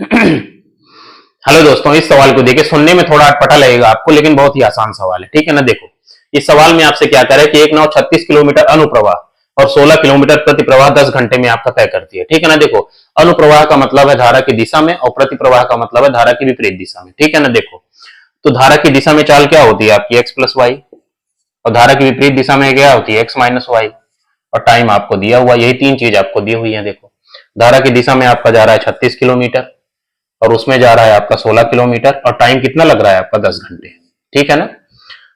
Hello दोस्तों, इस सवाल को देखिए। सुनने में थोड़ा अटपटा लगेगा आपको, लेकिन बहुत ही आसान सवाल है। ठीक है ना। देखो, इस सवाल में आपसे क्या करे कि एक नाव 36 किलोमीटर अनुप्रवाह और 16 किलोमीटर प्रति प्रवाह 10 घंटे में आपका तय करती है। ठीक है ना। देखो, अनुप्रवाह का मतलब है धारा की दिशा में और प्रति प्रवाह का मतलब है धारा की विपरीत दिशा में। ठीक है ना। देखो, तो धारा की दिशा में चाल क्या होती है आपकी x प्लस वाई, और धारा की विपरीत दिशा में क्या होती है x माइनस वाई, और टाइम आपको दिया हुआ, यही तीन चीज आपको दी हुई है। देखो, धारा की दिशा में आपका जा रहा है 36 किलोमीटर और उसमें जा रहा है आपका 16 किलोमीटर, और टाइम कितना लग रहा है आपका 10 घंटे। ठीक है ना।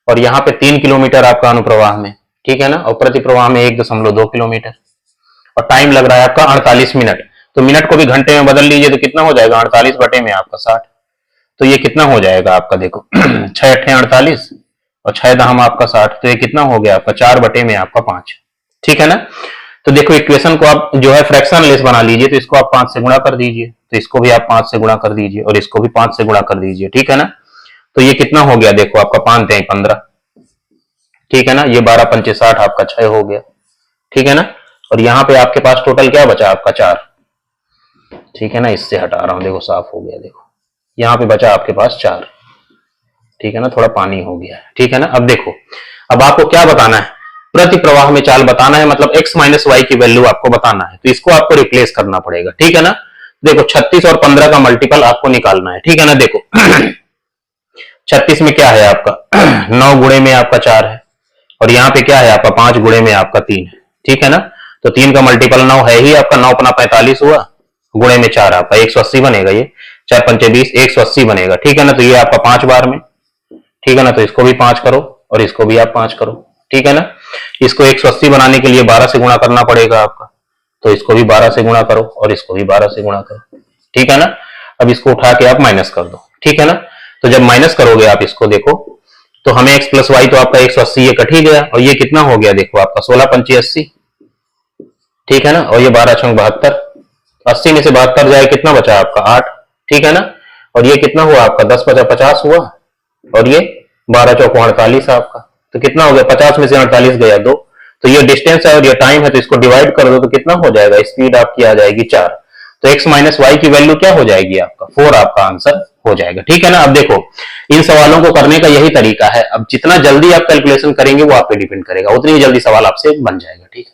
और यहाँ पे 3 किलोमीटर आपका अनुप्रवाह में, ठीक है ना, और प्रति प्रवाह में 1.2 किलोमीटर, और टाइम लग रहा है आपका 48 मिनट। तो मिनट को भी घंटे में बदल लीजिए तो कितना हो जाएगा, 48 बटे में आपका 60। तो ये कितना हो जाएगा आपका, देखो 6 अट्ठे 48 और 6 दहम आपका 60, तो ये कितना हो गया आपका 4 बटे में आपका 5। ठीक है ना। तो देखो, इक्वेशन को आप जो है फ्रैक्शन लेस बना लीजिए, तो इसको आप 5 से गुणा कर दीजिए, तो इसको भी आप 5 से गुणा कर दीजिए और इसको भी 5 से गुणा कर दीजिए। ठीक है ना। तो ये कितना हो गया, देखो आपका 5 3 15, ठीक है ना। ये 12 पंचे 60 आपका 6 हो गया। ठीक है ना। और यहाँ पे आपके पास टोटल क्या बचा आपका 4। ठीक है ना, इससे हटा रहा हूं, देखो साफ हो गया। देखो यहाँ पे बचा आपके पास 4। ठीक है ना, थोड़ा पानी हो गया है। ठीक है ना। अब देखो, अब आपको क्या बताना है, प्रति प्रवाह में चाल बताना है, मतलब x माइनस वाई की वैल्यू आपको बताना है। तो इसको आपको रिप्लेस करना पड़ेगा। ठीक है ना। देखो, 36 और 15 का मल्टीपल आपको निकालना है। ठीक है ना। देखो 36 में क्या है आपका 9 गुणे में आपका 4 है, और यहाँ पे क्या है आपका 5 गुणे में आपका 3 है। ठीक है ना। तो 3 का मल्टीपल 9 है ही आपका, 9 अपना 45 हुआ, गुणे में 4 आपका 180 बनेगा। ये 4 पंचे 20, 180 बनेगा। ठीक है ना। तो ये आपका 5 बार में। ठीक है ना। तो इसको भी 5 करो और इसको भी आप 5 करो। ठीक है ना। इसको 180 बनाने के लिए 12 से गुणा करना पड़ेगा आपका, तो इसको भी 12 से गुणा करो और इसको भी 12 से गुणा करो। ठीक है ना। अब इसको उठा के आप माइनस कर दो। ठीक है ना। तो जब माइनस करोगे आप इसको, देखो तो हमें x प्लस वाई, तो आपका 180 ये कट ही गया, और ये कितना हो गया, देखो आपका 16 पंची 80। ठीक है ना। और ये 12 छंग 72, 80 में से 72 जाए कितना बचा आपका 8। ठीक है ना। और ये कितना हुआ आपका 10 बचा 50 हुआ, और ये 12 चौको 48 आपका। तो कितना हो गया, 50 में से 48 गया 2। तो ये डिस्टेंस है और ये टाइम है, तो इसको डिवाइड कर दो तो कितना हो जाएगा, स्पीड आपकी आ जाएगी 4। तो x माइनस वाई की वैल्यू क्या हो जाएगी आपका 4, आपका आंसर हो जाएगा। ठीक है ना। अब देखो, इन सवालों को करने का यही तरीका है। अब जितना जल्दी आप कैलकुलेशन करेंगे वो आप पे डिपेंड करेगा, उतनी ही जल्दी सवाल आपसे बन जाएगा। ठीक है।